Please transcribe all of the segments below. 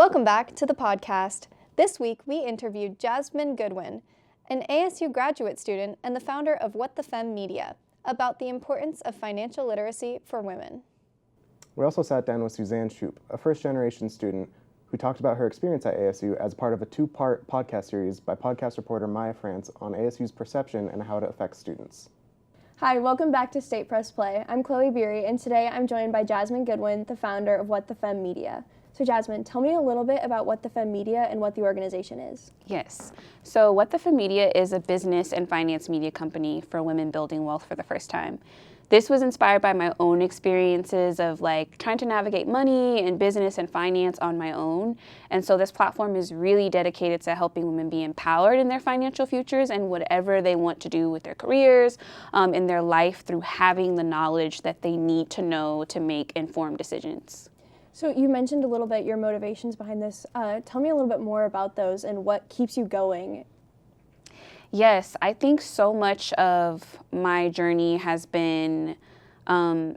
Welcome back to the podcast. This week, we interviewed Jazmin Goodwin, an ASU graduate student and the founder of What the Fem Media, about the importance of financial literacy for women. We also sat down with Suzanne Shupe, a first-generation student who talked about her experience at ASU as part of a two-part podcast series by podcast reporter Myah on ASU's perception and how it affects students. Hi, welcome back to State Press Play. I'm Beery, and today I'm joined by Jazmin Goodwin, the founder of What the Fem Media. So Jazmin, tell me a little bit about What the Fem Media and what the organization is. Yes. So What the Fem Media is a business and finance media company for women building wealth for the first time. This was inspired by my own experiences of trying to navigate money and business and finance on my own. And so this platform is really dedicated to helping women be empowered in their financial futures and whatever they want to do with their careers, in their life, through having the knowledge that they need to know to make informed decisions. So you mentioned a little bit your motivations behind this. Tell me a little bit more about those and what keeps you going. Yes, I think so much of my journey has been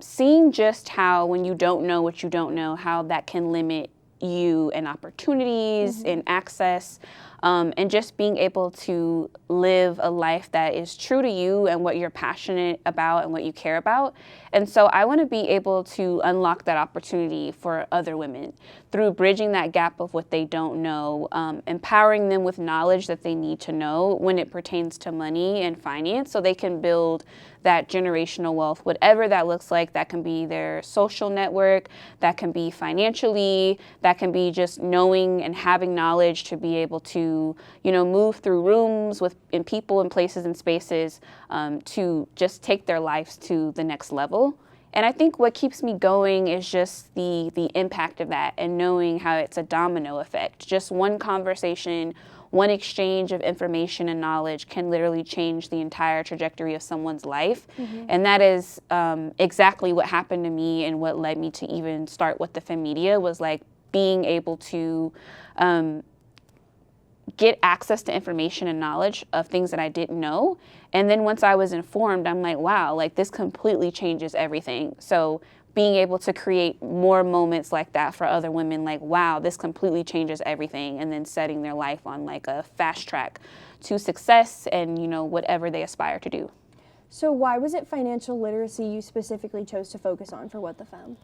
seeing just how when you don't know what you don't know, how that can limit you and opportunities and access, and just being able to live a life that is true to you and what you're passionate about and what you care about. And so I want to be able to unlock that opportunity for other women through bridging that gap of what they don't know, empowering them with knowledge that they need to know when it pertains to money and finance so they can build that generational wealth, whatever that looks like. That can be their social network, that can be financially, that can be just knowing and having knowledge to be able to, move through rooms in people and places and spaces to just take their lives to the next level. And I think what keeps me going is just the impact of that and knowing how it's a domino effect. Just one conversation, one exchange of information and knowledge can literally change the entire trajectory of someone's life. And that is exactly what happened to me and what led me to even start What the Fem Media, was being able to get access to information and knowledge of things that I didn't know. And then once I was informed, I'm like, wow, this completely changes everything. So being able to create more moments like that for other women, wow, this completely changes everything. And then setting their life on a fast track to success and, whatever they aspire to do. So why was it financial literacy you specifically chose to focus on for What the Fem?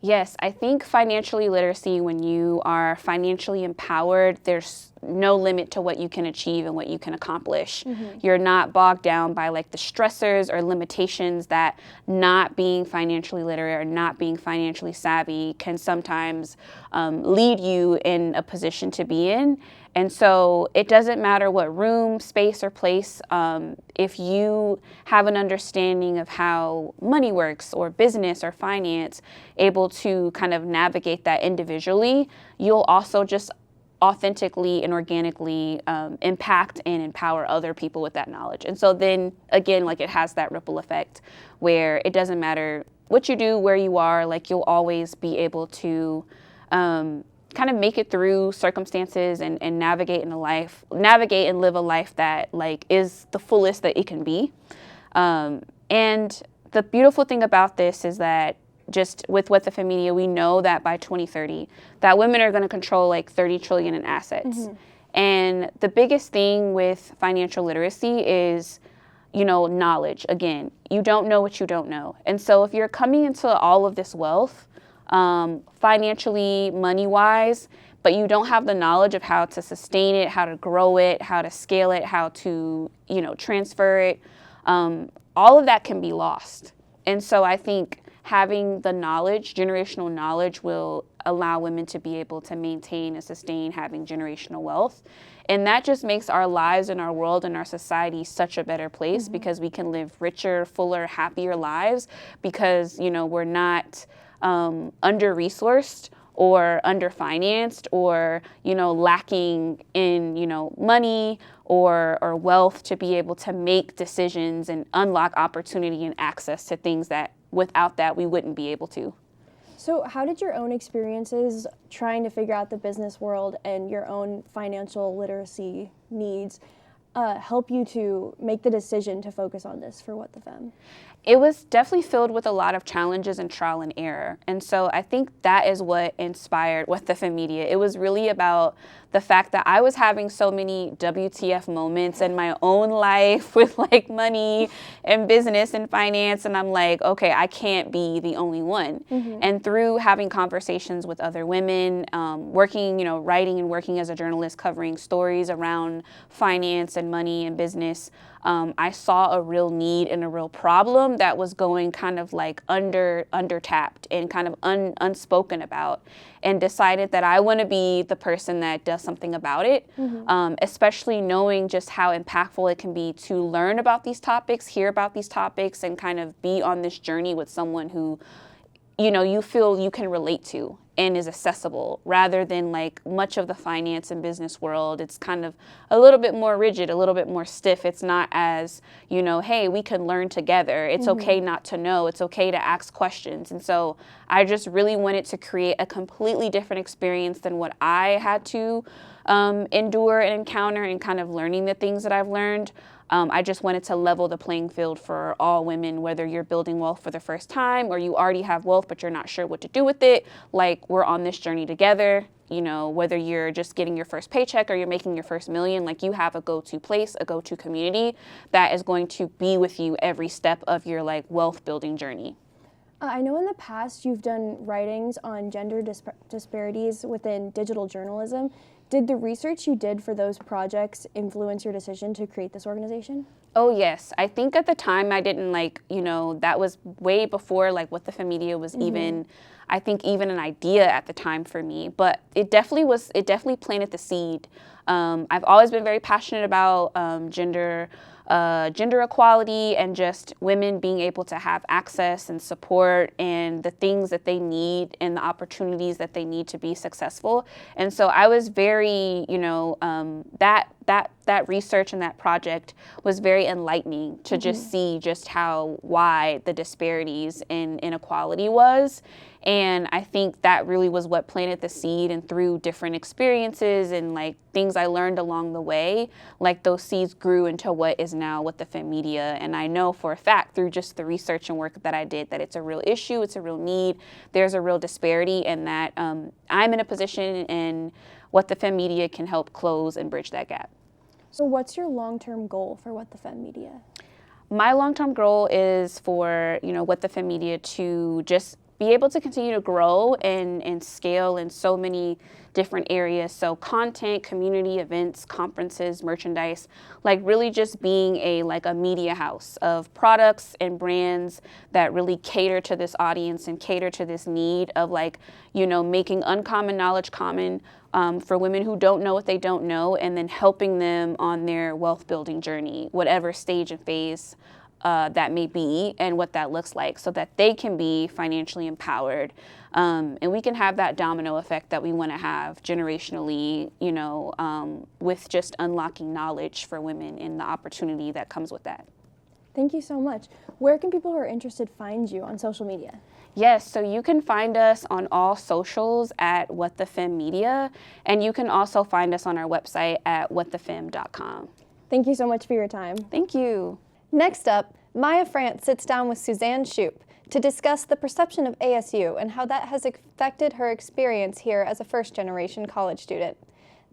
Yes, I think financially literacy, when you are financially empowered, there's no limit to what you can achieve and what you can accomplish. You're not bogged down by the stressors or limitations that not being financially literate or not being financially savvy can sometimes lead you in a position to be in. And so it doesn't matter what room, space, or place, if you have an understanding of how money works or business or finance, able to kind of navigate that individually, you'll also just authentically and organically impact and empower other people with that knowledge. And so then again, it has that ripple effect where it doesn't matter what you do, where you are, you'll always be able to kind of make it through circumstances and navigate and live a life that is the fullest that it can be. And the beautiful thing about this is that just with What the Fem Media, we know that by 2030, that women are going to control $30 trillion in assets. And the biggest thing with financial literacy is, knowledge. Again, you don't know what you don't know. And so if you're coming into all of this wealth, financially, money-wise, but you don't have the knowledge of how to sustain it, how to grow it, how to scale it, how to, transfer it, all of that can be lost. And so I think having the knowledge, generational knowledge, will allow women to be able to maintain and sustain having generational wealth. And that just makes our lives and our world and our society such a better place because we can live richer, fuller, happier lives because, we're not under-resourced or under-financed or, lacking in, money or wealth to be able to make decisions and unlock opportunity and access to things that without that we wouldn't be able to. So how did your own experiences trying to figure out the business world and your own financial literacy needs help you to make the decision to focus on this for What the Fem? It was definitely filled with a lot of challenges and trial and error. And so I think that is what inspired What the Fem Media. It was really about the fact that I was having so many WTF moments in my own life with like money and business and finance. And I'm like, okay, I can't be the only one. And through having conversations with other women, working, writing and working as a journalist, covering stories around finance and money and business, I saw a real need and a real problem that was going kind of like under tapped and kind of unspoken about, and decided that I want to be the person that does something about it, especially knowing just how impactful it can be to learn about these topics, hear about these topics, and kind of be on this journey with someone who you feel you can relate to and is accessible, rather than like much of the finance and business world. It's kind of a little bit more rigid, a little bit more stiff. It's not as, hey, we can learn together. It's okay not to know. It's okay to ask questions. And so I just really wanted to create a completely different experience than what I had to endure and encounter, and kind of learning the things that I've learned. I just wanted to level the playing field for all women, whether you're building wealth for the first time or you already have wealth but you're not sure what to do with it. Like, we're on this journey together. Whether you're just getting your first paycheck or you're making your first million, like, you have a go-to place, a go-to community that is going to be with you every step of your like wealth building journey. I know in the past you've done writings on gender disparities within digital journalism. Did the research you did for those projects influence your decision to create this organization? Oh, yes. I think at the time I didn't that was way before like What the Fem Media was even an idea at the time for me. But it definitely planted the seed. I've always been very passionate about gender equality and just women being able to have access and support and the things that they need and the opportunities that they need to be successful. And so I was very, that research and that project was very enlightening to just see just how wide the disparities in inequality was. And I think that really was what planted the seed, and through different experiences and like things I learned along the way, like those seeds grew into what is now What the Fem Media. And I know for a fact through just the research and work that I did that it's a real issue, it's a real need, there's a real disparity, and that I'm in a position and What the Fem Media can help close and bridge that gap. So what's your long-term goal for What the Fem Media? My long-term goal is for, What the Fem Media to just be able to continue to grow and scale in so many different areas. So content, community events, conferences, merchandise, like really just being a media house of products and brands that really cater to this audience and cater to this need of making uncommon knowledge common for women who don't know what they don't know, and then helping them on their wealth building journey, whatever stage and phase that may be and what that looks like, so that they can be financially empowered. And we can have that domino effect that we want to have generationally, with just unlocking knowledge for women and the opportunity that comes with that. Thank you so much. Where can people who are interested find you on social media? Yes, so you can find us on all socials at What the Fem Media, and you can also find us on our website at whatthefem.com. Thank you so much for your time. Thank you. Next up, Myah France sits down with Suzanne Shupe to discuss the perception of ASU and how that has affected her experience here as a first-generation college student.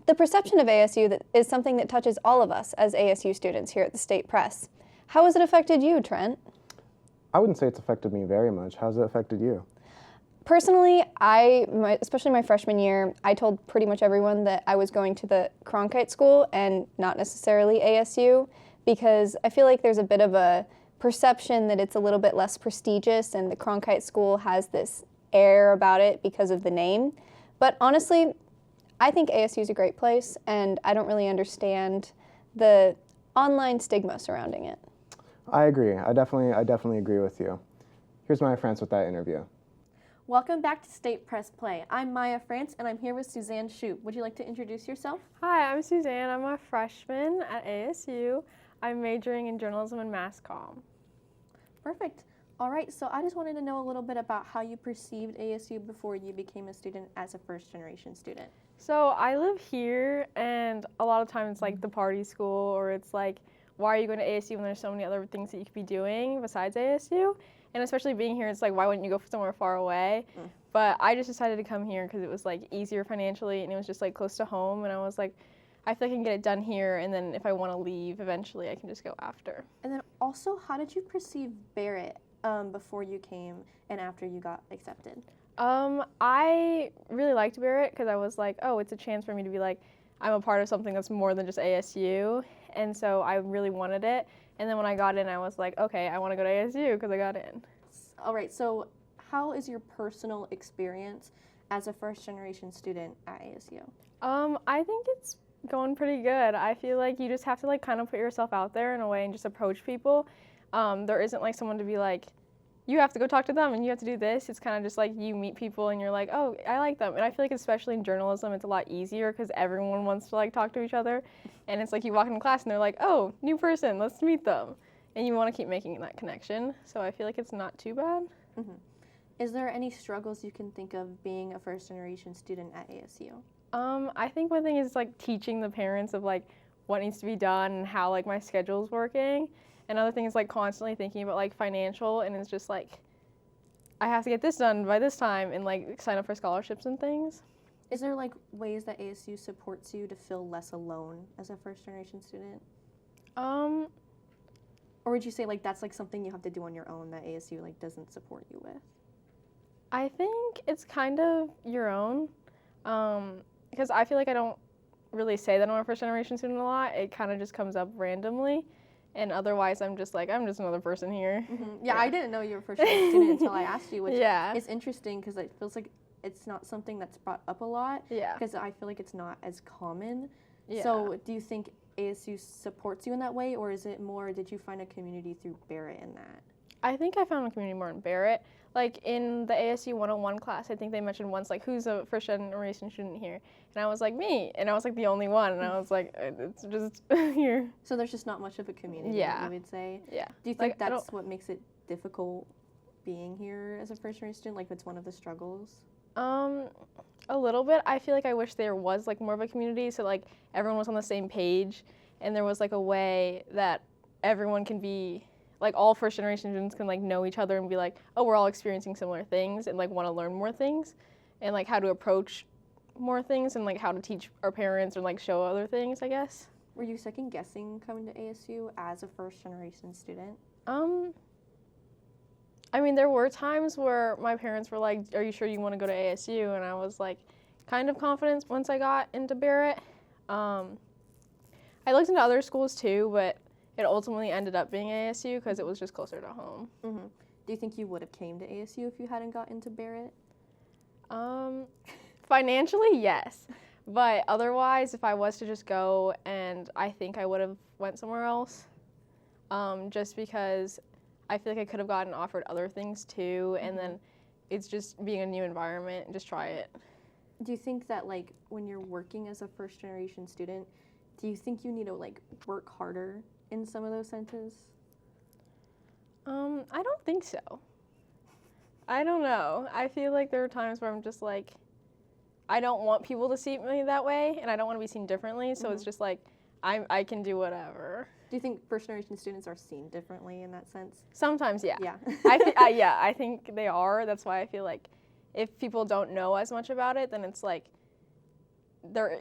The perception of ASU is something that touches all of us as ASU students here at the State Press. How has it affected you, Trent? I wouldn't say it's affected me very much. How's it affected you? Personally, especially my freshman year, I told pretty much everyone that I was going to the Cronkite School and not necessarily ASU, because I feel like there's a bit of a perception that it's a little bit less prestigious, and the Cronkite School has this air about it because of the name. But honestly, I think ASU is a great place, and I don't really understand the online stigma surrounding it. I agree. I definitely agree with you. Here's Myah France with that interview. Welcome back to State Press Play. I'm Myah France, and I'm here with Suzanne Shupe. Would you like to introduce yourself? Hi, I'm Suzanne. I'm a freshman at ASU. I'm majoring in journalism and mass comm. Perfect. All right, so I just wanted to know a little bit about how you perceived ASU before you became a student as a first-generation student. So I live here, and a lot of times it's like the party school, or it's like why are you going to ASU when there's so many other things that you could be doing besides ASU? And especially being here, it's like, why wouldn't you go somewhere far away? But I just decided to come here because it was like easier financially and it was just like close to home. And I was like, I feel like I can get it done here, and then if I want to leave eventually, I can just go after. And then also, how did you perceive Barrett before you came and after you got accepted? I really liked Beery because I was like, oh, it's a chance for me to be like, I'm a part of something that's more than just ASU, and so I really wanted it. And then when I got in, I was like, okay, I want to go to ASU because I got in. All right, so how is your personal experience as a first-generation student at ASU? I think it's going pretty good. I feel like you just have to like kind of put yourself out there in a way and just approach people. There isn't like someone to be like, you have to go talk to them and you have to do this. It's kind of just like you meet people and you're like, oh, I like them. And I feel like especially in journalism, it's a lot easier because everyone wants to like talk to each other. And it's like you walk into class and they're like, oh, new person, let's meet them. And you want to keep making that connection. So I feel like it's not too bad. Mm-hmm. Is there any struggles you can think of being a first-generation student at ASU? I think one thing is like teaching the parents of like what needs to be done and how like my schedule's working. Another thing is like constantly thinking about like financial, and it's just like I have to get this done by this time and like sign up for scholarships and things. Is there like ways that ASU supports you to feel less alone as a first-generation student? Or would you say like that's like something you have to do on your own that ASU like doesn't support you with? I think it's kind of your own, because I feel like I don't really say that I'm a first-generation student a lot. It kind of just comes up randomly. And otherwise, I'm just like, I'm just another person here. Mm-hmm. Yeah, I didn't know you were a first-generation student until I asked you, which is interesting because it feels like it's not something that's brought up a lot. Yeah. Because I feel like it's not as common. Yeah. So do you think ASU supports you in that way, or is it more, did you find a community through Barrett in that? I think I found a community more in Barrett. Like in the ASU 101 class, I think they mentioned once, like, who's a first-generation student here? And I was like, me. And I was like the only one. And I was like, it's just here. So there's just not much of a community, Yeah. you would say? Yeah. Do you think Like, that's what makes it difficult being here as a first-generation student? Like, it's one of the struggles? A little bit. I feel like I wish there was like more of a community, so like everyone was on the same page, and there was like a way that everyone can be, like all first generation students can like know each other and be like, oh, we're all experiencing similar things and like want to learn more things, and like how to approach more things and like how to teach our parents or like show other things, I guess. Were you second guessing coming to ASU as a first generation student? I mean, there were times where my parents were like, are you sure you want to go to ASU? And I was like, kind of confident once I got into Barrett. I looked into other schools too, but it ultimately ended up being ASU because it was just closer to home. Mm-hmm. Do you think you would have came to ASU if you hadn't got into Barrett? Financially, yes. But otherwise, if I was to just go, and I think I would have went somewhere else, just because I feel like I could have gotten offered other things too, and then it's just being a new environment and just try it. Do you think that like when you're working as a first generation student, do you think you need to like work harder in some of those senses? I don't think so. I don't know. I feel like there are times where I'm just like, I don't want people to see me that way, and I don't want to be seen differently, so it's just like, I can do whatever. Do you think first generation students are seen differently in that sense? Sometimes, yeah. Yeah. I think they are. That's why I feel like if people don't know as much about it, then it's like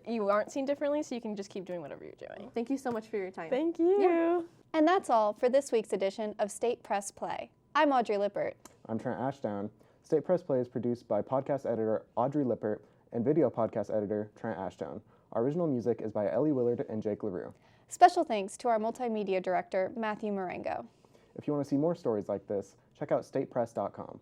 you aren't seen differently, so you can just keep doing whatever you're doing. Thank you so much for your time. Thank you. Yeah. And that's all for this week's edition of State Press Play. I'm Audrey Lippert. I'm Trent Ashdown. State Press Play is produced by podcast editor Audrey Lippert and video podcast editor Trent Ashdown. Our original music is by Ellie Willard and Jake LaRue. Special thanks to our multimedia director, Matthew Marengo. If you want to see more stories like this, check out statepress.com.